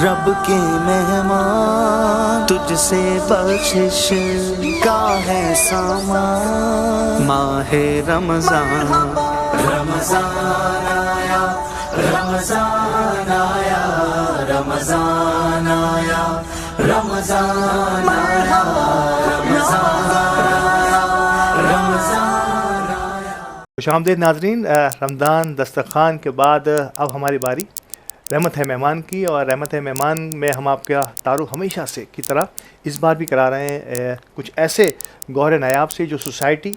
रब के मेहमान, तुझसे बख्शिश का है सामान। माहे रमजान, रमजान आया, रमजान आया, रमजान आया, रमजान आया, रमजान आया। खुशामदीद नाज़रीन, रमज़ान दस्तरखान के बाद अब हमारी बारी रहमत है मेहमान की। और रहमत है मेहमान में हम आपका तारुफ हमेशा से की तरह इस बार भी करा रहे हैं कुछ ऐसे गौहर नायाब से जो सोसाइटी,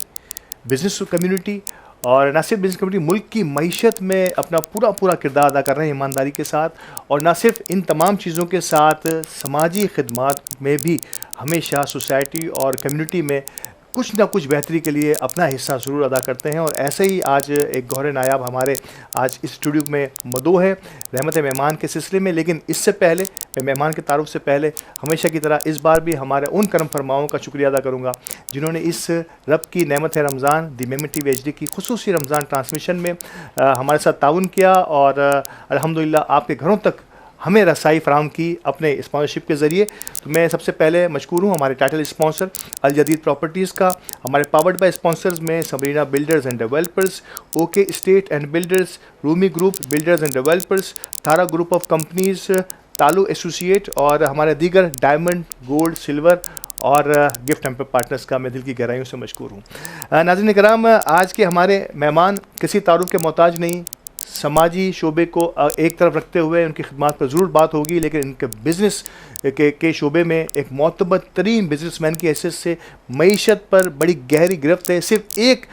बिज़नेस कम्युनिटी और न सिर्फ बिज़नेस कम्युनिटी, मुल्क की मईशत में अपना पूरा किरदार अदा कर रहे हैं ईमानदारी के साथ। और न सिर्फ इन तमाम चीज़ों के साथ समाजी खिदमात में भी हमेशा सोसाइटी और कम्युनिटी में कुछ ना कुछ बेहतरी के लिए अपना हिस्सा ज़रूर अदा करते हैं। और ऐसे ही आज एक गौहर नायाब हमारे आज इस स्टूडियो में मदऊ है रहमत मेहमान के सिलसिले में। लेकिन इससे पहले, मैं मेहमान के तारुफ से पहले हमेशा की तरह इस बार भी हमारे उन करम फरमाओं का शुक्रिया अदा करूँगा जिन्होंने इस रब की नेमत है रमज़ान दी मेमन TV HD की खुसूसी रमज़ान ट्रांसमिशन में हमारे साथ ताउन किया और अल्हम्दुलिल्लाह आपके घरों तक हमें रसाई फ़राहम की अपने स्पॉन्सरशिप के ज़रिए। तो मैं सबसे पहले मशकूर हूँ हमारे टाइटल स्पॉन्सर अल जदीद प्रॉपर्टीज़ का। हमारे पावर्ड बाय स्पॉन्सर्स में Sabrina builders and developers, okay state and builders, Rumi group builders and developers, Tara group of companies, तालु एसोसिएट और हमारे दीगर डायमंड, गोल्ड, सिल्वर और गिफ्ट एम्पर पार्टनर्स का मैं दिल की गहराइयों से मशकूर हूँ। नाज़रीन कराम, आज के हमारे मेहमान किसी तारुफ के मोहताज नहीं, समाजी शोबे को एक तरफ रखते हुए उनकी खिदमत पर ज़रूर बात होगी, लेकिन इनके बिज़नेस के शोबे में एक मोतबर तरीन बिज़नेसमैन की हैसियत से मईशत पर बड़ी गहरी गिरफ्त है। सिर्फ एक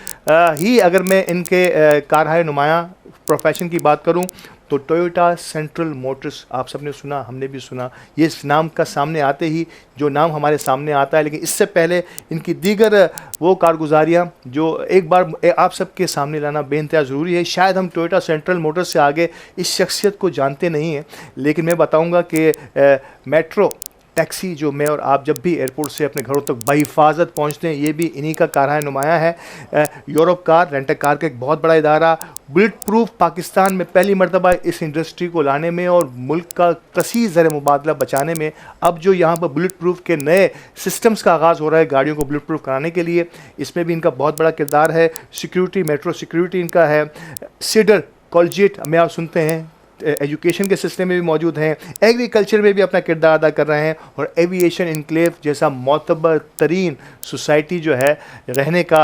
ही अगर मैं इनके कारहाय नुमायाँ प्रोफेशन की बात करूं तो टोयोटा सेंट्रल मोटर्स, आप सबने सुना, हमने भी सुना, ये इस नाम का सामने आते ही जो नाम हमारे सामने आता है। लेकिन इससे पहले इनकी दीगर वो कारगुजारियाँ जो एक बार आप सबके सामने लाना बेइंतहा ज़रूरी है। शायद हम टोयोटा सेंट्रल मोटर्स से आगे इस शख्सियत को जानते नहीं हैं, लेकिन मैं बताऊँगा कि मेट्रो टैक्सी जो मैं और आप जब भी एयरपोर्ट से अपने घरों तक बाहिफाजत पहुंचते हैं, ये भी इन्हीं का कारहाय नुमाया है। यूरोप कार रेंटल कार का एक बहुत बड़ा इदारा, बुलेट प्रूफ पाकिस्तान में पहली मरतबा इस इंडस्ट्री को लाने में और मुल्क का कसी ज़र मुबादला बचाने में। अब जो यहाँ पर बुलेट प्रूफ के नए सिस्टम्स का आगाज़ हो रहा है गाड़ियों को बुलेट प्रूफ कराने के लिए, इसमें भी इनका बहुत बड़ा किरदार है। सिक्योरिटी, मेट्रो सिक्योरिटी इनका है। सीडर कॉलेजिएट में आप सुनते हैं, एजुकेशन के सिलसिले में भी मौजूद हैं, एग्रीकल्चर में भी अपना किरदार अदा कर रहे हैं और एविएशन इनक्लेव जैसा मोतबर तरीन सोसाइटी जो है, रहने का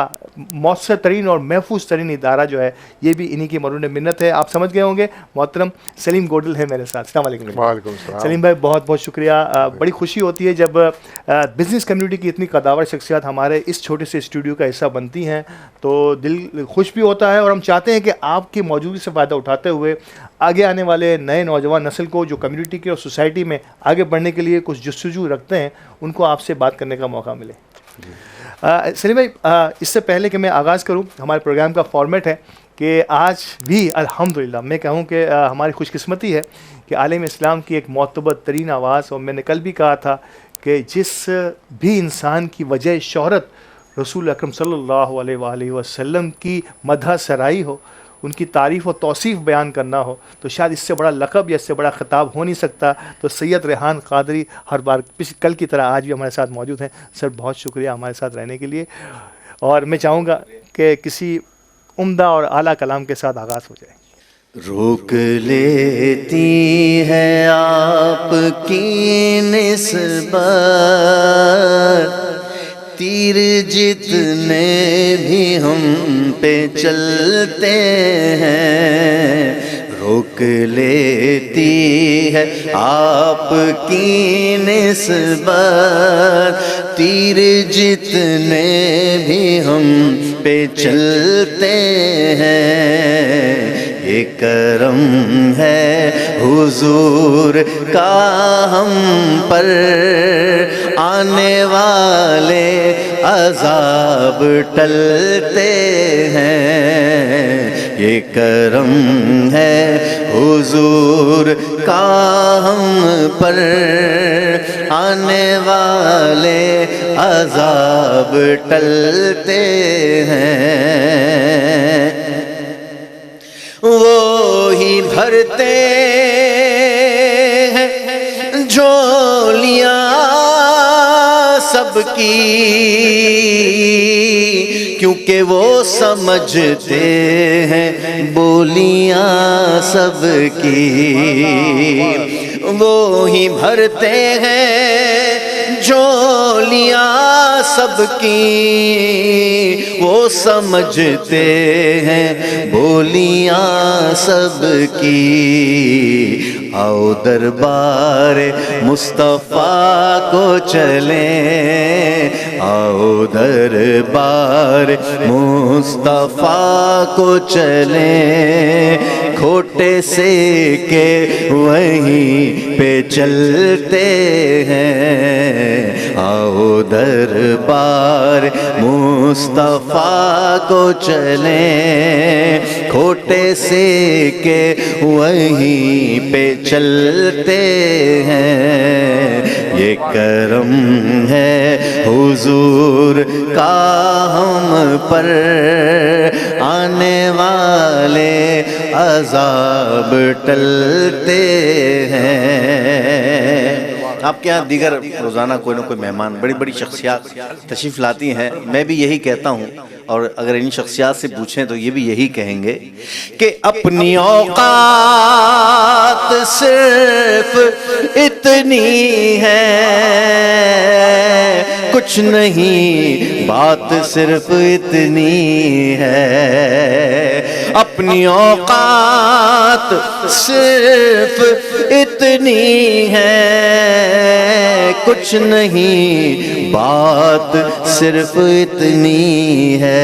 मौसर तरीन और महफूज तरीन इदारा जो है, ये भी इन्हीं की मरून मिन्नत है। आप समझ गए होंगे, मोहतरम सलीम गोडल है मेरे साथ। अस्सलाम वालेकुम सलीम भाई, बहुत बहुत शुक्रिया। बड़ी खुशी होती है जब बिज़नेस कम्युनिटी की इतनी कदावर शख्सियत हमारे इस छोटे से स्टूडियो का हिस्सा बनती हैं, तो दिल खुश भी होता है। और हम चाहते हैं कि आपकी मौजूदगी से फ़ायदा उठाते हुए आगे आने वाले नए नौजवान नस्ल को जो कम्युनिटी के और सोसाइटी में आगे बढ़ने के लिए कुछ जस्तजू रखते हैं, उनको आपसे बात करने का मौका मिले। सलीम भाई, इससे पहले कि मैं आगाज़ करूं, हमारे प्रोग्राम का फॉर्मेट है कि आज भी अल्हम्दुलिल्लाह मैं कहूं कि हमारी खुशकिस्मती है कि आलम इस्लाम की एक मोतबर तरीन आवाज़, और मैंने कल भी कहा था कि जिस भी इंसान की वजह शोहरत रसूल अकरम सल्लल्लाहु अलैहि वसल्लम की मदह सराई हो, उनकी तारीफ़ और तौसीफ़ बयान करना हो, तो शायद इससे बड़ा लक़ब या इससे बड़ा ख़िताब हो नहीं सकता। तो सैयद रेहान क़ादरी हर बार कल की तरह आज भी हमारे साथ मौजूद हैं। सर, बहुत शुक्रिया हमारे साथ रहने के लिए। और मैं चाहूँगा कि किसी उम्दा और आला कलाम के साथ आगाज़ हो जाए। रोक लेती है आपकी निस्बत, तीर जितने भी हम पे चलते हैं। रोक लेती है आपकी निस्बत, तीर जितने भी हम पे चलते हैं। ये करम है हुजूर का हम पर, आने वाले अज़ाब टलते हैं। ये करम है हुजूर का हम पर, आने वाले अज़ाब टलते हैं। वो ही भरते हैं झोलियां सबकी, क्योंकि वो समझते हैं बोलियां सबकी, वो ही भरते हैं झोलियां सबकी, वो समझते हैं बोलियां सबकी। आओ दरबार मुस्तफ़ा को चलें, आओ दरबार मुस्तफ़ा को चलें, खोटे से के वहीं पे चलते हैं। आओ दरबार मुस्तफ़ा को चलें, खोटे से के वहीं पे चलते हैं। ये करम है हुजूर का हम पर, आने वाले अज़ाब टलते हैं। आपके यहाँ दीगर रोज़ाना कोई ना कोई मेहमान, बड़ी बड़ी शख्सियात तशरीफ़ लाती हैं। मैं भी यही कहता हूँ, और अगर इन शख्सियात से पूछें तो ये भी यही कहेंगे कि अपनी औकात सिर्फ इतनी है, कुछ नहीं बात सिर्फ इतनी है। अपनी औकात सिर्फ इतनी है, कुछ नहीं बात सिर्फ इतनी है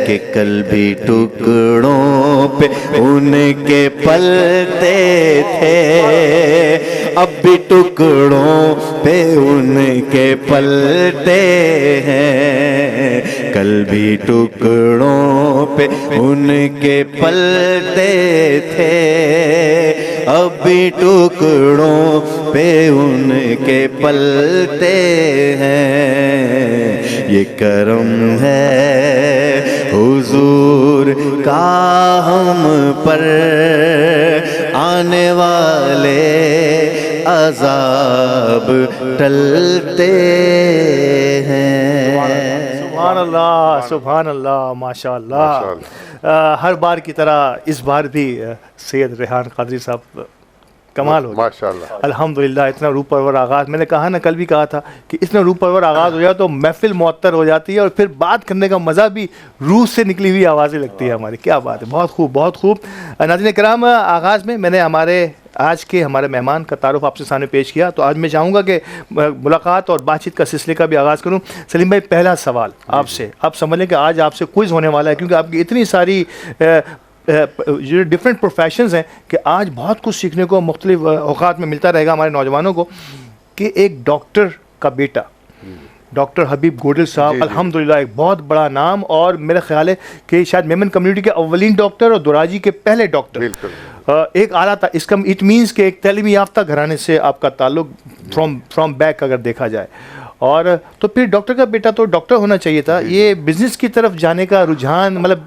कि कल भी टुकड़ों पे उनके पलते थे, अब भी टुकड़ों पे उनके पलते हैं। कल भी टुकड़ों पे उनके पलते थे, अब भी टुकड़ों पे उनके पलते हैं। ये करम है हुजूर का हम पर, आने वाले अज़ाब टलते हैं। सुभान अल्लाह, सुभान अल्लाह, माशाअल्लाह। हर बार की तरह इस बार भी सैयद रेहान कादरी साहब कमाल हो माशाअल्लाह, अल्हम्दुलिल्लाह। इतना रूह परवर आगाज़, मैंने कहा ना, कल भी कहा था कि इतना रूह परवर आगाज़ हो जाए तो महफिल मुअत्तर हो जाती है, और फिर बात करने का मज़ा भी रूह से निकली हुई आवाज़ें लगती है हमारी। क्या बात है, बहुत खूब, बहुत खूब। नाज़रीन किराम, आगाज़ में मैंने आज के हमारे मेहमान का तारुफ आपसे सामने पेश किया, तो आज मैं चाहूँगा कि मुलाकात और बातचीत का सिलसिले का भी आगाज़ करूँ। सलीम भाई, पहला सवाल आपसे, आप समझ लें कि आज आपसे क्विज़ होने वाला है, क्योंकि आपकी इतनी सारी जो डिफरेंट प्रोफेशंस हैं कि आज बहुत कुछ सीखने को मुख्तलिफ औकात में मिलता रहेगा हमारे नौजवानों को। कि एक डॉक्टर का बेटा, डॉक्टर हबीब गोडिल साहब, अल्हम्दुलिल्लाह एक बहुत बड़ा नाम, और मेरा ख्याल है कि शायद मेमन कम्युनिटी के अव्वलीन डॉक्टर और दुराजी के पहले डॉक्टर। एक आला था, इसका इट मीन्स कि एक तालीमी याफ्ता घराने से आपका ताल्लुक फ्रॉम बैक अगर देखा जाए, और तो फिर डॉक्टर का बेटा तो डॉक्टर होना चाहिए था। ये बिज़नेस की तरफ जाने का रुझान मतलब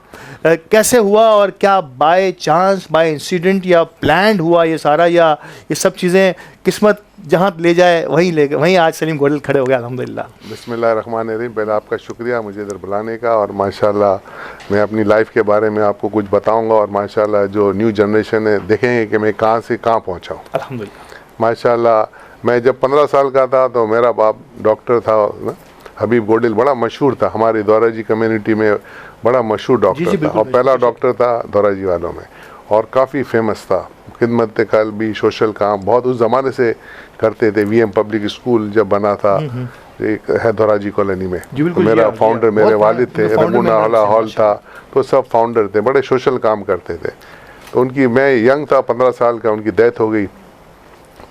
कैसे हुआ, और क्या बाय चांस, बाय इंसिडेंट, या प्लान्ड हुआ ये सारा, या ये सब चीज़ें किस्मत जहाँ ले जाए वहीं आज सलीम गोडिल खड़े हो गए, अल्हम्दुलिल्लाह। बिस्मिल्लाहिर्रहमानिर्रहीम। पहले आपका शुक्रिया मुझे इधर बुलाने का, और माशाल्लाह मैं अपनी लाइफ के बारे में आपको कुछ बताऊंगा, और माशाल्लाह जो न्यू जनरेशन है देखेंगे कि मैं कहाँ से कहाँ पहुँचा हूँ। अल्हम्दुलिल्लाह। माशाल्लाह मैं जब 15 साल का था तो मेरा बाप डॉक्टर था ना, हबीब गोडिल, बड़ा मशहूर था हमारी दौराजी कम्युनिटी में, बड़ा मशहूर डॉक्टर था, और पहला डॉक्टर था दौराजी वालों में, और काफ़ी फेमस था। खिदमत कल्बी, सोशल काम बहुत उस ज़माने से करते थे। VM पब्लिक स्कूल जब बना था एक है दौराजी कॉलोनी में, तो मेरा फाउंडर मेरे वालिद थे। रमूना हॉल था, तो सब फाउंडर थे, बड़े सोशल काम करते थे। तो उनकी, मैं यंग था 15 साल का, उनकी डेथ हो गई,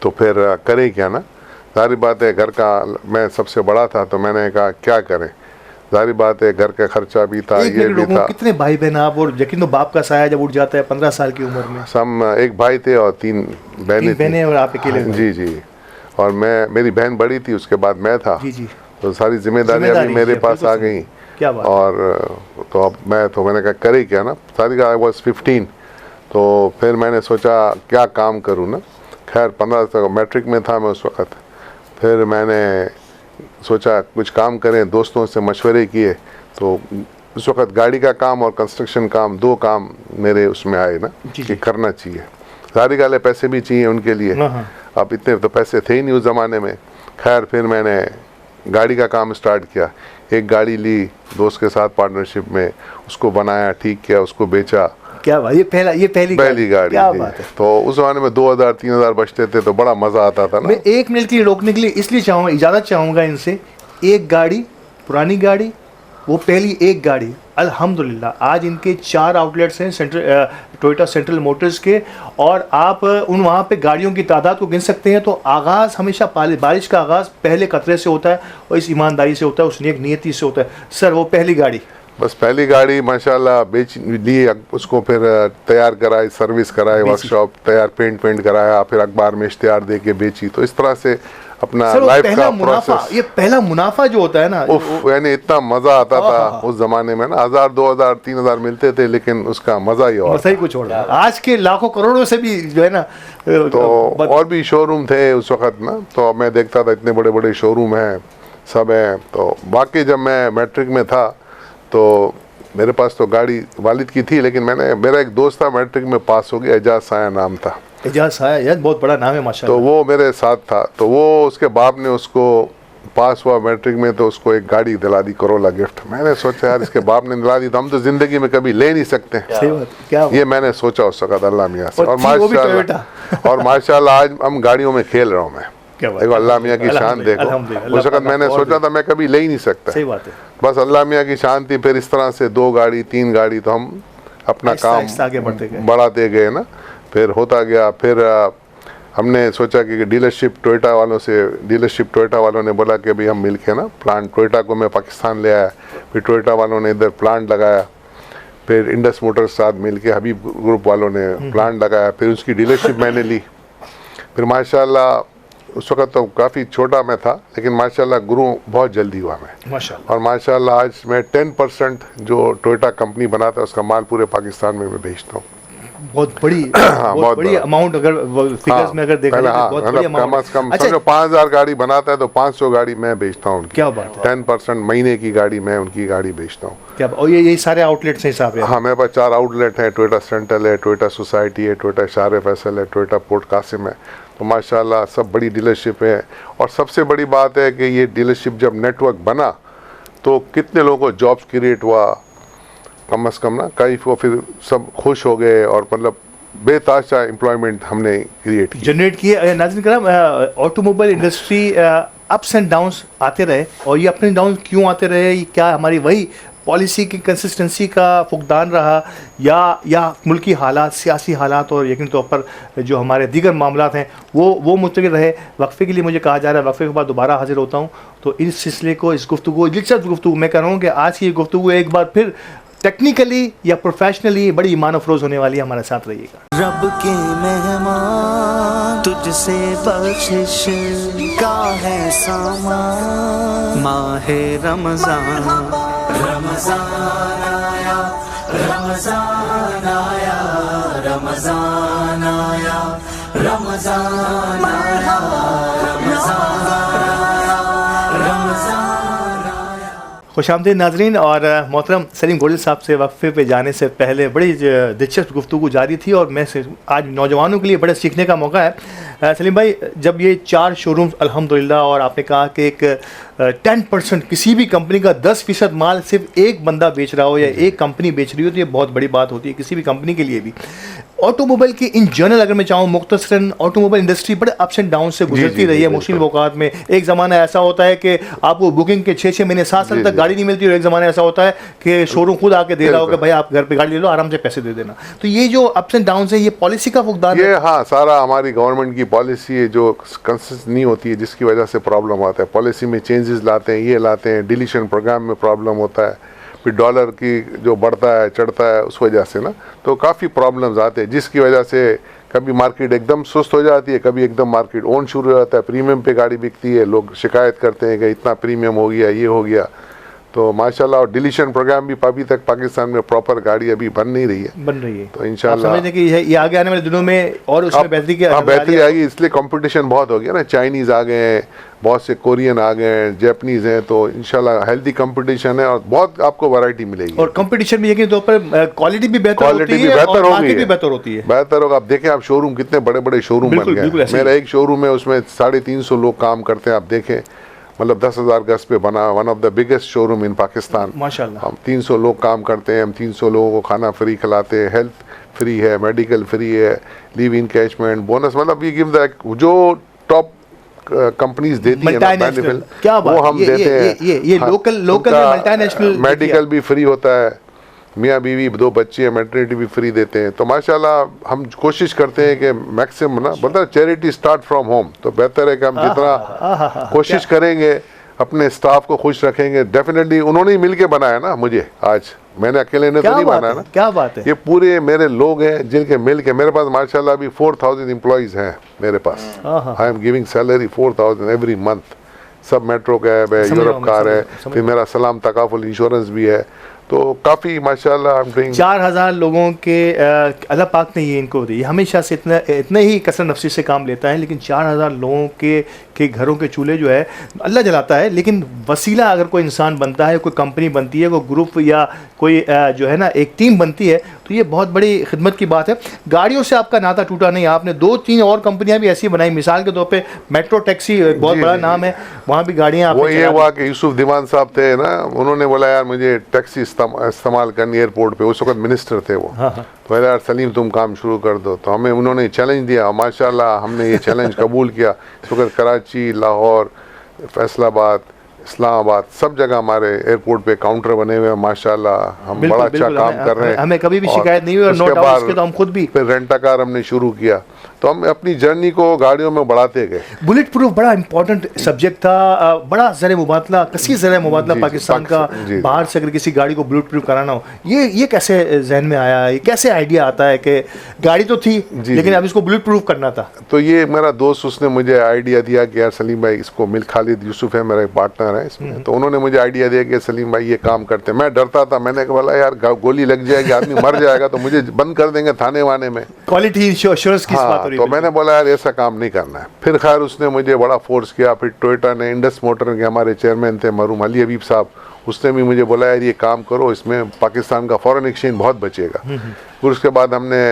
तो फिर करें क्या ना, जाहिर बात है घर का, मैं सबसे बड़ा था, तो मैंने कहा क्या करें, जाहिर बात है घर का खर्चा भी था, ये भी था। कितने भाई बहन आप, और यकीन तो बाप का साया जब उठ जाता है 15 साल की उम्र में। सब एक भाई थे और 3 बहनें और आप अकेले? जी जी, और मेरी बहन बड़ी थी, उसके बाद मैं था। जी जी। तो सारी जिम्मेदारियां भी मेरे पास आ गई। क्या बात। और तो अब मैंने कहा करे क्या ना, सारी आई वॉज 15, तो फिर मैंने सोचा क्या काम करूँ ना, खैर 15 तक मैट्रिक में था मैं उस वक़्त। फिर मैंने सोचा कुछ काम करें, दोस्तों से मशवरे किए, तो उस वक़्त गाड़ी का काम और कंस्ट्रक्शन काम, 2 काम मेरे उसमें आए ना कि करना चाहिए। सारी गाले पैसे भी चाहिए उनके लिए, अब इतने तो पैसे थे ही नहीं उस ज़माने में। खैर फिर मैंने गाड़ी का काम स्टार्ट किया, एक गाड़ी ली दोस्त के साथ पार्टनरशिप में, उसको बनाया, ठीक किया, उसको बेचा। क्या बात, ये पहली गाड़ी क्या थी। बात है। तो उस ज़माने में 2000-3000 बचते थे तो बड़ा मज़ा आता था ना। मैं 1 मिनट के लिए रोकने के लिए इसलिए चाहूँगा, इजाज़त चाहूँगा इनसे। एक गाड़ी, पुरानी गाड़ी, वो पहली एक गाड़ी, अल्हम्दुलिल्लाह आज इनके 4 आउटलेट्स हैं सेंट्रल टोयोटा सेंट्रल मोटर्स के, और आप उन वहाँ पे गाड़ियों की तादाद को गिन सकते हैं। तो आगाज़ हमेशा बारिश का आगाज़ पहले कतरे से होता है और इस ईमानदारी से होता है, उस नेक नियति से होता है। सर वो पहली गाड़ी, बस पहली गाड़ी माशाल्लाह बेच ली, उसको फिर तैयार कराई, सर्विस कराई, वर्कशॉप तैयार, पेंट कराया, फिर अखबार में इश्तिहार दे के बेची। तो इस तरह से अपना लाइफ का प्रोसेस, ये पहला मुनाफा जो होता है ना, यानी इतना मजा आता था उस जमाने में ना। 1000, 2000, 3000 मिलते थे, लेकिन उसका मजा ही और सही कुछ और आज के लाखों करोड़ों से भी जो है ना। तो और भी शोरूम थे उस वक्त ना, तो मैं देखता था इतने बड़े बड़े शोरूम हैं, सब हैं। तो बाकी जब मैं मैट्रिक में था तो मेरे पास तो गाड़ी वालिद की थी, लेकिन मेरा एक दोस्त था मैट्रिक में पास हो गया, एजाज साया नाम था। एजाज साया यार बहुत बड़ा नाम है माशाल्लाह। तो वो मेरे साथ था, तो वो उसके बाप ने उसको पास हुआ मैट्रिक में तो उसको एक गाड़ी दिला दी, करोला गिफ्ट। मैंने सोचा यार इसके बाप ने दिला दी तो हम तो जिंदगी में कभी ले नहीं सकते। सही बात, क्या ये मैंने सोचा उस वक़्त अल्लाह मियाँ से। और माशाल्लाह आज हम गाड़ियों में खेल रहा हूँ मैं। देखो अल्लाह मियाँ की शान देखो। उस वक़्त मैंने सोचा था मैं कभी ले ही नहीं सकता। सही बात है। बस अल्लाह मियाँ की शान थी। फिर इस तरह से 2 गाड़ी 3 गाड़ी तो हम अपना काम बढ़ाते गए ना। फिर होता गया। फिर हमने सोचा कि डीलरशिप टोयोटा वालों ने बोला कि भाई हम मिल के ना प्लांट, टोयोटा को मैं पाकिस्तान ले आया, फिर टोयोटा वालों ने इधर प्लांट लगाया, फिर इंडस मोटर्स साथ मिल के हबीब ग्रुप वालों ने प्लांट लगाया, फिर उसकी डीलरशिप मैंने ली। फिर माशाल्लाह उस वक़्त तो काफ़ी छोटा मैं था, लेकिन माशाल्लाह गुरु बहुत जल्दी हुआ मैं माशाल्लाह। और माशाल्लाह आज मैं 10% जो टोयोटा कंपनी बनाता है उसका माल पूरे पाकिस्तान में मैं बेचता हूँ। बहुत बड़ी बहुत बड़ी अमाउंट, अगर फिगर्स में अगर देखा जाए बहुत बड़ी अमाउंट। कम से कम समझो 5000 गाड़ी बनाता है तो 500 गाड़ी मैं बेचता हूँ। क्या बात है। 10% महीने की गाड़ी मैं उनकी गाड़ी बेचता हूँ। क्या, और ये सारे आउटलेट्स हैं साहब? हाँ, मेरे पास 4 आउटलेट हैं। टोयोटा सेंट्रल है, टोयोटा सोसाइटी है, टोयोटा शार फैसल है, टोयोटा पोर्ट कासिम है। तो माशाल्लाह सब बड़ी डीलरशिप है। और सबसे बड़ी बात है कि ये डीलरशिप जब नेटवर्क बना तो कितने लोगों को जॉब्स क्रिएट हुआ, कम से कम ना कई को, फिर सब खुश हो गए और मतलब बेताशा एम्प्लॉयमेंट हमने क्रिएट जनरेट किए। नाज़रीन करम, automobile industry ups and downs आते रहे, और ये अप एंड डाउन क्यों आते रहे? क्या हमारी वही पॉलिसी की कंसिस्टेंसी का फुकदान रहा, या मुल्की हालात, सियासी हालात और यकीन तौर पर जो हमारे दीगर मामलात हैं वो मुस्तकिल रहे? वक्फे के लिए मुझे कहा जा रहा है, वक्फे के बाद दोबारा हाजिर होता हूँ। तो इस सिलसिले को, इस गुफ्तगू, दिलचस्प गुफ्तगू, मैं कह रहा हूँ कि आज की गुफ्तगू एक बार फिर टेक्निकली या प्रोफेशनली बड़ी ईमान अफरोज़ होने वाली है। हमारे साथ रहिएगा। रब के मेहमान तुझसे बख्शिश का है सामान, माहे रमजान, रमजान आया, रमजान आया, रमजान आया, रमजान आया, रमजान खुशामदीद नाजरीन। और मोहतरम सलीम गोडिल साहब से वक्फे पे जाने से पहले बड़ी दिलचस्प गुफ्तगू जारी थी, और मैं आज नौजवानों के लिए बड़े सीखने का मौका है। सलीम भाई, जब ये 4 शोरूम्स अल्हम्दुलिल्लाह, और आपने कहा कि एक 10% किसी भी कंपनी का 10% माल सिर्फ एक बंदा बेच रहा हो या एक कंपनी बेच रही हो, तो ये बहुत बड़ी बात होती है किसी भी कंपनी के लिए भी। ऑटोमोबाइल की इन जनरल अगर मैं चाहूँ मुख्तसरन, ऑटोमोबाइल इंडस्ट्री बड़े अप्स एंड डाउन से गुजरती रही है मुश्किल वक़ात में। एक ज़माना ऐसा होता है कि आपको बुकिंग के 6-6 महीने 7 साल तक गाड़ी नहीं मिलती, और एक ज़माना ऐसा होता है कि शोरूम खुद आके दे रहा हो कि भाई आप घर पे गाड़ी ले लो, आराम से पैसे दे देना। तो ये जो अप्स एंड डाउन है, ये पॉलिसी का फुकदान है? हाँ, सारा हमारी गवर्नमेंट की पॉलिसी है जो कंसिस्टेंट नहीं होती है, जिसकी वजह से प्रॉब्लम आता है। पॉलिसी में चेंजेस लाते हैं, ये लाते हैं, डिलीशन प्रोग्राम में प्रॉब्लम होता है, फिर डॉलर की जो बढ़ता है चढ़ता है उस वजह से ना, तो काफ़ी प्रॉब्लम्स आते हैं, जिसकी वजह से कभी मार्केट एकदम सुस्त हो जाती है, कभी एकदम मार्केट ओन शुरू हो जाता है, प्रीमियम पे गाड़ी बिकती है, लोग शिकायत करते हैं कि इतना प्रीमियम हो गया, ये हो गया। तो माशाल्लाह, और डिलीशन प्रोग्राम भी अभी तक पाकिस्तान में प्रॉपर गाड़ी अभी बन नहीं रही है, बन रही है। तो इंशाल्लाह समझते कि ये आगे आने वाले दिनों में और उसमें बेहतरी की बेहतरी आएगी, इसलिए कंपटीशन बहुत हो गया ना, चाइनीज़ आ गए हैं, बहुत से कोरियन आ गए हैं, जापानीज़ हैं, तो इंशाल्लाह हेल्दी कंपटीशन है और बहुत आपको वैरायटी मिलेगी। और कंपटीशन भी यकीन तौर पर क्वालिटी भी बेहतर क्वालिटी होती भी है बेहतर और हो मार्केट गई भी है, बेहतर होती है। बेहतर होगा। आप देखें, आप शोरूम कितने बड़े बड़े शोरूम बन बिल्कुल, बिल्कुल गए। ऐसे ही। मेरा एक शोरूम है, उसमें 350 लोग काम करते हैं, आप देखें, मतलब 10,000 गज पे बना, one of the biggest showroom in Pakistan. माशाल्लाह। हम 300 लोग काम करते हैं, हम 300 लोगों को खाना फ्री खिलाते हैं, हेल्थ फ्री है, मेडिकल फ्री है, लीव इनकैशमेंट, बोनस, मतलब ये गिव द जो टॉप कंपनीज देती है ना बेनिफिट, क्या बात वो हम है, देते हैं। ये लोकल में मल्टीनेशनल मेडिकल भी फ्री होता है, मियाँ बीवी 2 बच्चे हैं, मैटरनिटी भी फ्री देते हैं, तो माशाल्लाह हम कोशिश करते हैं कि मैक्सिमम ना, मतलब चैरिटी स्टार्ट फ्रॉम होम, तो बेहतर है कि हम जितना कोशिश करेंगे अपने स्टाफ को खुश रखेंगे। डेफिनेटली उन्होंने ही मिलके बनाया ना मुझे, आज मैंने अकेले ने तो नहीं बनाया ना, क्या बात है। ये पूरे मेरे लोग हैं जिनके मिल के, मेरे पास माशाल्लाह अभी 4000 एम्प्लॉइज हैं मेरे पास। I am giving salary 4000 every month. सब मेट्रो कैब है, यूरोप कार है, फिर मेरा सलाम तकाफुल इंश्योरेंस भी है, तो काफ़ी माशाल्लाह आई एम डूइंग। 4000 लोगों के अल्लाह पाक ने ये इनको दी, हमेशा से इतने ही कसर नफसी से काम लेता है, लेकिन 4000 लोगों के घरों के चूल्हे जो है अल्लाह जलाता है, लेकिन वसीला अगर कोई इंसान बनता है, कोई कंपनी बनती है, कोई ग्रुप या कोई जो है ना एक टीम बनती है, तो ये बहुत बड़ी खिदमत की बात है। गाड़ियों से आपका नाता टूटा नहीं, आपने 2-3 और कंपनियां भी ऐसी बनाई, मिसाल के तौर पे मेट्रो टैक्सी एक बहुत बड़ा नाम है, वहाँ भी गाड़ियाँ वो ये हुआ कि यूसुफ दीवान साहब थे ना, उन्होंने बोला यार मुझे टैक्सी इस्तेमाल करनी एयरपोर्ट पे, उस वक्त मिनिस्टर थे वो। तो यार सलीम तुम काम शुरू कर दो, तो हमें उन्होंने चैलेंज दिया, माशाल्लाह हमने ये चैलेंज कबूल किया। इस वक्त कराची, लाहौर, फैसलाबाद, इस्लामाबाद, सब जगह हमारे एयरपोर्ट पे काउंटर बने हुए हैं, माशाल्लाह हम बड़ा अच्छा काम कर रहे हैं, हमें कभी भी शिकायत नहीं हुई, और नो डाउट इसके तो हम खुद भी। फिर रेंटा कार हमने शुरू किया, तो हम अपनी जर्नी को गाड़ियों में बढ़ाते गए। बुलेट प्रूफ बड़ा इंपॉर्टेंट सब्जेक्ट था, बड़ा ज़र मुबादला, कसी ज़र मुबादला पाकिस्तान का, बाहर से अगर किसी गाड़ी को बुलेट प्रूफ कराना हो, ये कैसे जहन में आया, ये कैसे आइडिया आता है कि गाड़ी तो थी लेकिन अब इसको बुलेट प्रूफ करना था? तो ये मेरा दोस्त, उसने मुझे आइडिया दिया कि यार सलीम भाई इसको खालिद यूसुफ है मेरा एक पार्टनर है इसमें, तो उन्होंने मुझे आइडिया दिया कि सलीम भाई ये काम करते हैं। मैं डरता था, मैंने बोला यार गोली लग जाएगी, आदमी मर जाएगा, तो मुझे बंद कर देंगे थाने वाने में, क्वालिटी इंश्योरेंस की बात हो रही है। तो मैंने बोला यार ऐसा काम नहीं करना है। फिर खैर उसने मुझे बड़ा फोर्स किया, फिर टोयोटा ने, इंडस मोटर के हमारे चेयरमैन थे मरूम अली हबीब साहब, उसने भी मुझे बोला यार ये काम करो, इसमें पाकिस्तान का फॉरेन एक्सचेंज बहुत बचेगा। फिर उसके बाद हमने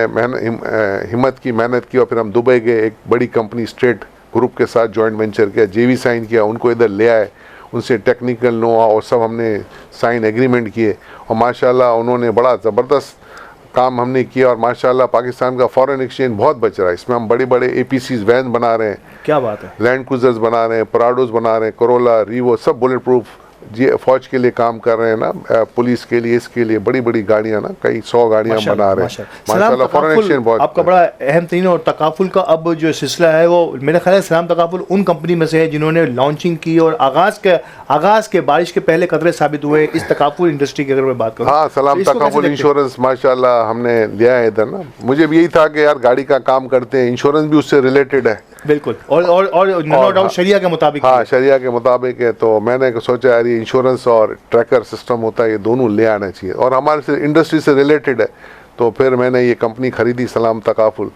हिम्मत की, मेहनत की, और फिर हम दुबई गए, एक बड़ी कंपनी स्ट्रेट ग्रुप के साथ जॉइंट वेंचर किया, जेवी साइन किया, उनको इधर ले आए, उनसे टेक्निकल नो और सब हमने साइन एग्रीमेंट किए, और माशाल्लाह उन्होंने बड़ा ज़बरदस्त काम हमने किया, और माशाल्लाह पाकिस्तान का फॉरेन एक्सचेंज बहुत बच रहा है। इसमें हम बड़े बड़े APCs वैन बना रहे हैं, क्या बात है, लैंड क्रूजर्स बना रहे हैं, पराडोज बना रहे हैं, कोरोला, रीवो, सब बुलेट प्रूफ फौज के लिए काम कर रहे हैं ना, पुलिस के लिए, इसके लिए बड़ी बड़ी गाड़ियां ना, कई 100 गाड़ियां बना रहे हैं माशाल्लाह। फॉरेन एक्सचेंज बहुत आपका बड़ा अहम तरीन, और तकाफुल का अब जो सिलसिला है वो मेरा ख्याल है सलाम तकाफुल उन कंपनी में से है जिन्होंने लॉन्चिंग की और आगाज़ के बारिश के पहले कदरे साबित हुए इस तकाफुल इंडस्ट्री की अगर मैं बात करूँ। हाँ, सलाम तकाफुल इंश्योरेंस माशाल्लाह हमने लिया है इधर ना। मुझे भी यही था कि यार गाड़ी का काम करते हैं, इंश्योरेंस भी उससे रिलेटेड है, बिल्कुल, और नो डाउट शरिया के मुताबिक, हाँ शरिया के मुताबिक है। तो मैंने सोचा यार ये इंश्योरेंस और ट्रैकर सिस्टम होता है, ये दोनों ले आना चाहिए, और हमारे से इंडस्ट्री से रिलेटेड है। तो फिर मैंने ये कंपनी खरीदी, सलाम तकाफुल।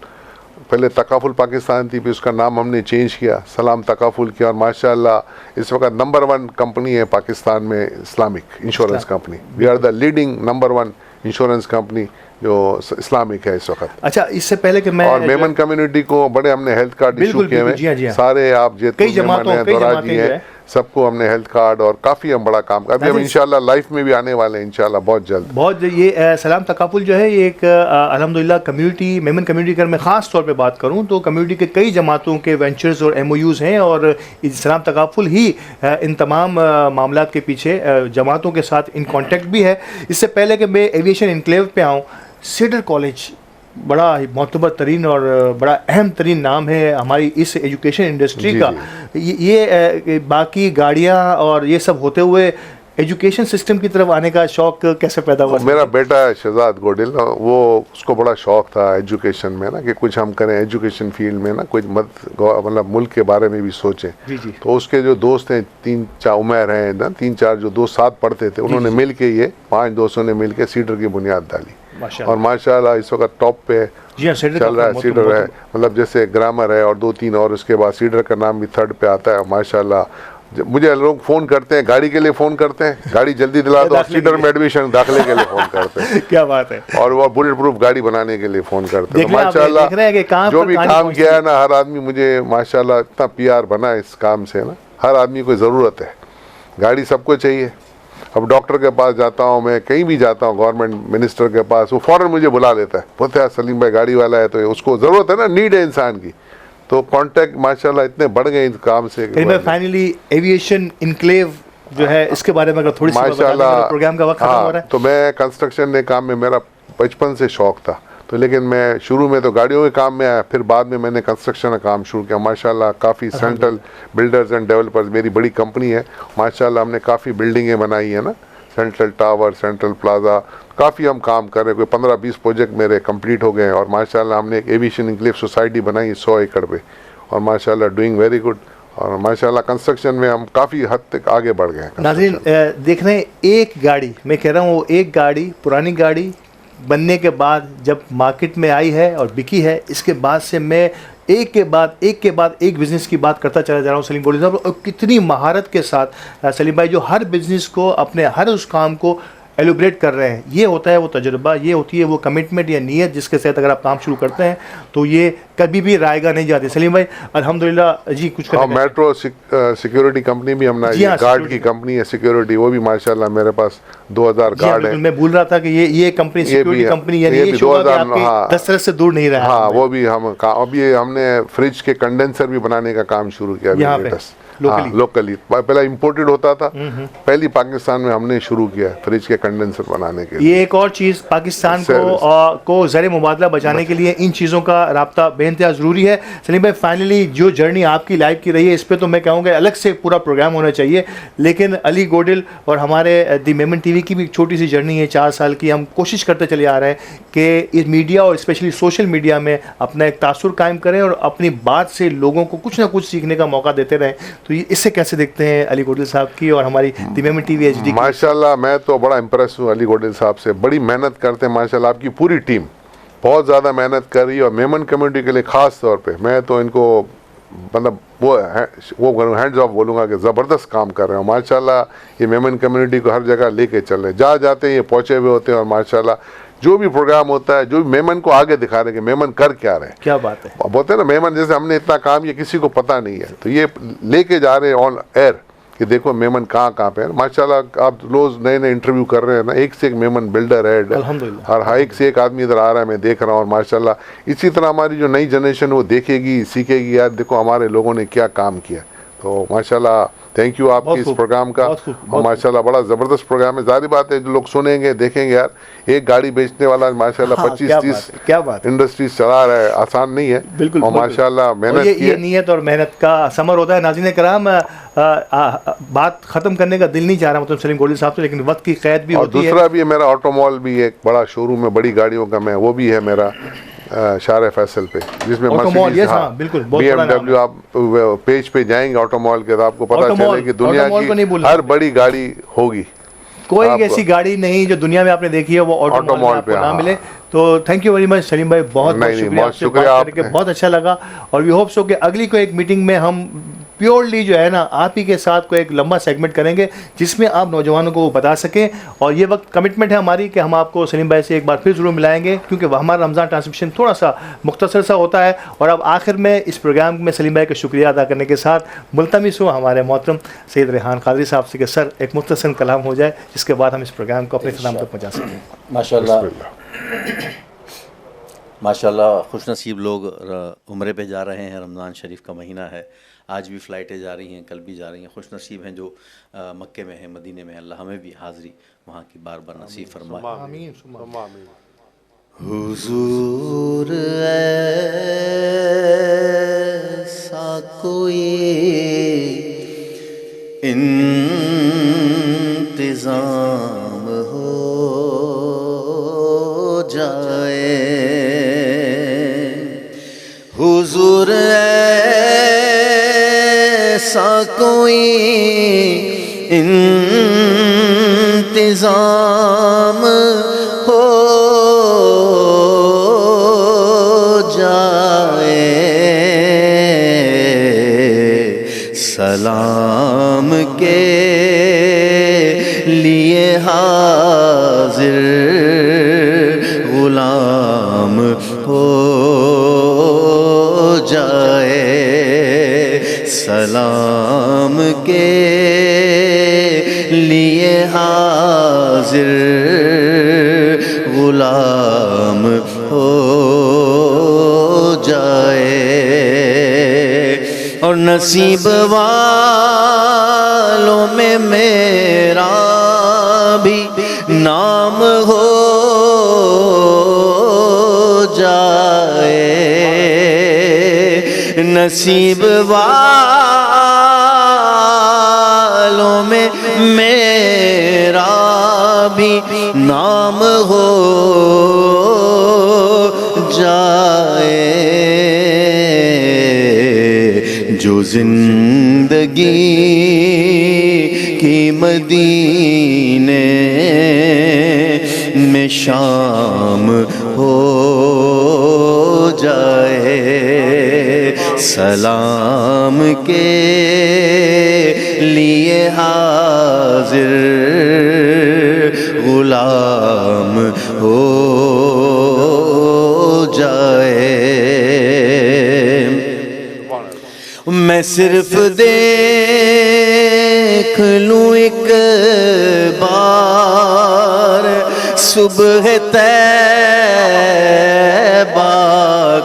पहले तकाफुल पाकिस्तान थी, फिर उसका नाम हमने चेंज किया, सलाम तकाफुल किया, और माशाल्लाह इस वक्त नंबर 1 कंपनी है पाकिस्तान में Islamic insurance company. We are the leading number 1 insurance company जो इस्लामिक है इस वक्त। अच्छा, इससे पहले कि मैं, और मेमन कम्युनिटी को बड़े हमने हेल्थ कार्ड इशू किए हुए, सारे आप कई जमातों हैं, सबको हमने हेल्थ कार्ड, और काफ़ी हम बड़ा काम कर, अभी हम इंशाल्लाह लाइफ में भी आने वाले हैं इंशाल्लाह बहुत जल्द। बहुत ये सलाम तकाफुल जो है ये एक अल्हम्दुलिल्लाह कम्युनिटी, मेमन कम्युनिटी अगर मैं ख़ास तौर पे बात करूं तो कम्युनिटी के कई जमातों के वेंचर्स और MOUs हैं, और सलाम तकाफुल ही इन तमाम मामलात के पीछे जमातों के साथ इन कॉन्टेक्ट भी है। इससे पहले कि मैं एविएशन इनक्लेव पे आऊँ, सीडर कॉलेज बड़ा ही मोतबर तरीन और बड़ा अहम तरीन नाम है हमारी इस एजुकेशन इंडस्ट्री का। ये बाकी गाड़ियाँ और ये सब होते हुए एजुकेशन सिस्टम की तरफ आने का शौक कैसे पैदा हुआ? मेरा बेटा है शहजाद गोडिल, वो उसको बड़ा शौक था एजुकेशन में ना, कि कुछ हम करें एजुकेशन फील्ड में ना, कुछ मतलब मुल्क के बारे में भी सोचें। जी जी। तो उसके जो दोस्त हैं 3-4 उमर हैं ना, 3-4 जो दोस्त साथ पढ़ते थे, उन्होंने मिल के ये 5 दोस्तों ने मिल के सीडर की बुनियाद डाली और माशाल्लाह इस वक्त टॉप पे जी हाँ, चल रहा है। सीडर है, मतलब जैसे ग्रामर है और 2-3 और उसके बाद सीडर का नाम भी 3rd पे आता है माशाल्लाह। मुझे लोग फोन करते हैं, गाड़ी के लिए फोन करते हैं, गाड़ी जल्दी दिला दो, सीडर में एडमिशन दाखिले के लिए फोन करते हैं। क्या बात है। और वो बुलेट प्रूफ गाड़ी बनाने के लिए फोन करते हैं। देख माशाल्लाह जो भी काम किया है ना, हर आदमी मुझे माशाल्लाह इतना प्यार बना है इस काम से ना, हर आदमी को ज़रूरत है, गाड़ी सबको चाहिए। अब डॉक्टर के पास जाता हूँ, मैं कहीं भी जाता हूँ, गवर्नमेंट मिनिस्टर के पास, वो फ़ौरन मुझे बुला लेता है, बोलते हैं सलीम भाई गाड़ी वाला है, तो उसको ज़रूरत है ना, नीड है इंसान की। तो कांटेक्ट माशाल्लाह इतने बढ़ गए इस काम से। फाइनली एविएशन इनक्लेव जो है, इसके बारे में अगर थोड़ी सी माशाल्लाह प्रोग्राम का वक्त खत्म हो रहा है। तो मैं कंस्ट्रक्शन के काम में, मेरा बचपन से शौक था, तो लेकिन मैं शुरू में तो गाड़ियों के काम में आया, फिर बाद में मैंने कंस्ट्रक्शन का काम शुरू किया। माशाल्लाह काफ़ी सेंट्रल बिल्डर्स एंड डेवलपर्स, मेरी बड़ी कंपनी है माशाल्लाह, हमने काफ़ी बिल्डिंगें बनाई है ना, सेंट्रल टावर, सेंट्रल प्लाजा, काफ़ी हम काम कर रहे हैं। कोई 15-20 प्रोजेक्ट मेरे कंप्लीट हो गए हैं और माशाल्लाह हमने एक एविएशन इनक्लेव सोसाइटी बनाई 100 एकड़ पे और माशाल्लाह डूइंग वेरी गुड। और माशाल्लाह कंस्ट्रक्शन में हम काफ़ी हद तक आगे बढ़ गए हैं। नाज़रीन देख रहे हैं, एक गाड़ी, मैं कह रहा हूँ वो एक गाड़ी, पुरानी गाड़ी बनने के बाद जब मार्केट में आई है और बिकी है, इसके बाद से मैं एक के बाद एक बिज़नेस की बात करता चला जा रहा हूँ सलीम गोडिल साहब। और कितनी महारत के साथ सलीम भाई जो हर बिज़नेस को, अपने हर उस काम को एलुब्रेट कर रहे हैं। ये होता है वो तजुर्बा, ये होती है वो कमिटमेंट या नीयत, जिसके साथ अगर आप काम शुरू करते हैं तो ये कभी भी रायगा नहीं जाती। सलीम भाई अल्हम्दुलिल्लाह जी कुछ मेट्रो सिक्योरिटी कंपनी भी हमने, गार्ड की कंपनी है सिक्योरिटी, वो भी माशाल्लाह मेरे पास 2000 गार्ड है। मैं भूल रहा था कि ये कंपनी सिक्योरिटी कंपनी है, ये 2000 दस्तरस से दूर नहीं रहा। हाँ, वो भी हम अभी हमने फ्रिज के कंडेंसर भी बनाने का काम शुरू किया लोकली। पहला इंपोर्टेड होता था, पहली पाकिस्तान में हमने शुरू किया फ्रिज के कंडेंसर बनाने के लिए। ये एक और चीज़ पाकिस्तान को ज़र मुबादला बचाने के लिए इन चीज़ों का राब्ता बेइंतहा ज़रूरी है। सलीम भाई फाइनली जो जर्नी आपकी लाइफ की रही है, इस पर तो मैं कहूँगा अलग से पूरा प्रोग्राम होना चाहिए, लेकिन अली गोडिल और हमारे दी मेमन टीवी की भी छोटी सी जर्नी है 4 साल की। हम कोशिश करते चले आ रहे हैं कि इस मीडिया और स्पेशली सोशल मीडिया में अपना एक तासुर कायम करें और अपनी बात से लोगों को कुछ ना कुछ सीखने का मौका देते रहें। तो इससे कैसे देखते हैं अली गोडिल साहब की और हमारी दी मेमन टीवी HD? माशाल्लाह मैं तो बड़ा इंप्रेस हूँ अली गोडिल साहब से, बड़ी मेहनत करते हैं माशाल्लाह। आपकी पूरी टीम बहुत ज़्यादा मेहनत कर रही है और मेमन कम्युनिटी के लिए ख़ास तौर पे मैं तो इनको मतलब वो हैंड्स ऑफ बोलूँगा कि ज़बरदस्त काम कर रहे हो माशाल्लाह। ये मेमन कम्युनिटी को हर जगह लेके चल रहे हैं, जहाँ जाते हैं ये पहुँचे हुए होते हैं और माशाल्लाह जो भी प्रोग्राम होता है, जो भी मेमन को आगे दिखा रहे हैं कि मेमन कर क्या रहे हैं। क्या बात है। बोलते हैं ना मेमन जैसे हमने इतना काम ये किसी को पता नहीं है, तो ये लेके जा रहे हैं ऑन एयर कि देखो मेमन कहाँ पे है। माशाल्लाह आप रोज़ नए इंटरव्यू कर रहे हैं ना, एक से एक मेमन बिल्डर है अल्हम्दुलिल्लाह, और एक से एक आदमी इधर आ रहा है, मैं देख रहा हूँ। और माशाल्लाह इसी तरह हमारी जो नई जनरेशन वो देखेगी, सीखेगी, यार देखो हमारे लोगों ने क्या काम किया। तो माशाल्लाह थैंक यू आपकी इस प्रोग्राम का, और माशाल्लाह बड़ा ज़बरदस्त प्रोग्राम है। जाहिर बात है जो लोग सुनेंगे देखेंगे, यार एक गाड़ी बेचने वाला माशाल्लाह 25-30 इंडस्ट्रीज चला रहा है, आसान नहीं है। बिल्कुल, और माशाल्लाह मेहनत ये नियत और मेहनत का समर होता है। नाज़रीन कराम बात ख़त्म करने का दिल नहीं चाह रहा मतलब सलीम गोडिल साहब से, लेकिन वक्त की कैद भी होती है। दूसरा भी है मेरा ऑटोमॉल भी, एक बड़ा शोरूम है बड़ी गाड़ियों का, मैं वो भी है मेरा शार फैसल पे, जिसमें BMW आप पेज पे जाएंगे ऑटोमॉल के तो आपको पता चले कि दुनिया की हर बड़ी गाड़ी होगी। कोई ऐसी गाड़ी नहीं जो दुनिया में आपने देखी है वो ऑटोमॉल पे ना मिले। तो thank you very much Salim भाई, बहुत शुक्रिया, आपसे बहुत अच्छा लगा। और वी होप सो कि अगली को एक मीटिंग में हम प्योरली जो है ना आप ही के साथ को एक लंबा सेगमेंट करेंगे जिसमें आप नौजवानों को बता सकें। और ये वक्त कमिटमेंट है हमारी कि हम आपको सलीम भाई से एक बार फिर ज़रूर मिलाएंगे, क्योंकि हमारा रमज़ान ट्रांसमिशन थोड़ा सा मुख्तसर सा होता है। और अब आखिर में इस प्रोग्राम में सलीम भाई का शुक्रिया अदा करने के साथ मुल्तमिस हूँ हमारे मोहतरम सैयद रेहान कादरी साहब से कि सर एक मुख्तसर कलाम हो जाए, जिसके बाद हम इस प्रोग्राम को अपने इख्तिताम तक पहुँचा सकें। माशाल्लाह खुशनसीब लोग उम्रे पे जा रहे हैं, रमज़ान शरीफ का महीना है, आज भी फ़्लाइटें जा रही हैं, कल भी जा रही हैं। खुशनसीब हैं जो मक्के में हैं, मदीने में। अल्लाह हमें भी हाज़री वहाँ की बार बार नसीब फरमाए। आमीन। हुज़ूर ऐसा कोई इंतजाम हो जाए, हुजूर ऐसा कोई इंतजाम हो जाए, सलाम के लिए हाजिर गुलाम हो जाए, सलाम के लिए हाजिर गुलाम हो जाए, और नसीब वालों में मेरा भी नाम हो जाए, नसीब वालों में मेरा भी नाम हो जाए, जो जिंदगी की मदीने में शाम हो जाए, सलाम के लिए हाजिर गुलाम हो जाए। मैं सिर्फ देख लूं एक बार सुबह तैबा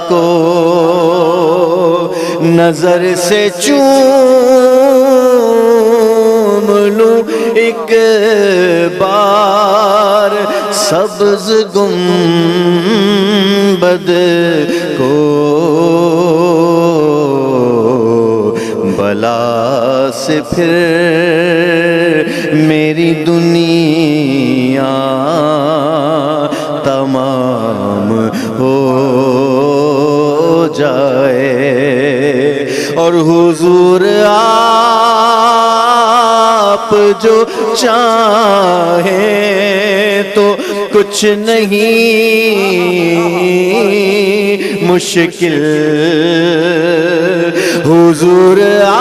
को, नजर से चूम लूं एक बार सब्ज गुंबद को, बला से फिर मेरी दुनिया तमाम हो जाए, और हुजूर आप जो चाहे तो कुछ नहीं मुश्किल, हुजूर आप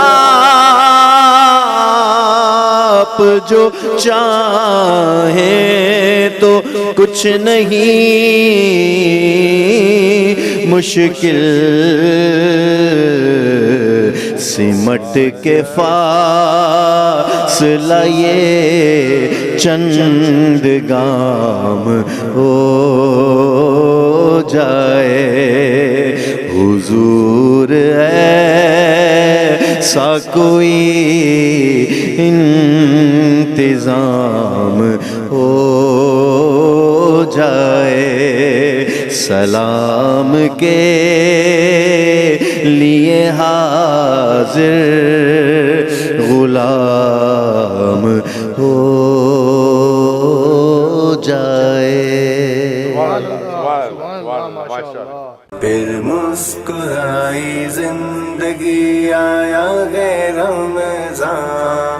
जो चाहे तो कुछ नहीं मुश्किल, सिमट के फासला ये चंद गाम हो जाए, हुजूर ऐसा कोई इंतजाम हो जाए, सलाम के लिए हाजिर गुलाम हो जाए। फिर मुस्कुराई जिंदगी आया है रमज़ान,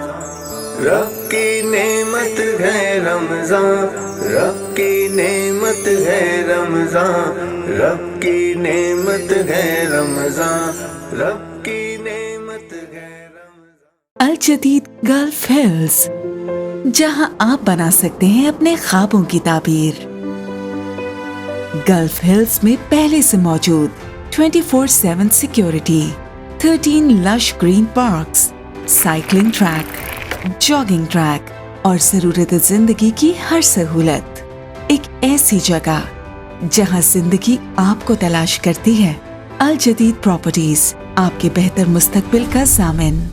रब की नेमत है रमज़ान, रब की नेमत है रमज़ान, रब की नेमत है रमज़ान, रब की नेमत है रमज़ान। अल जदीद गल्फ हिल्स, जहां आप बना सकते हैं अपने ख्वाबों की ताबीर। गल्फ हिल्स में पहले से मौजूद 24/7 security, 13 lush green parks, cycling track, jogging track और जरूरत जिंदगी की हर सहूलत। एक ऐसी जगह जहां जिंदगी आपको तलाश करती है। अल जदीद प्रॉपर्टीज, आपके बेहतर मुस्तकबिल का ज़ामिन।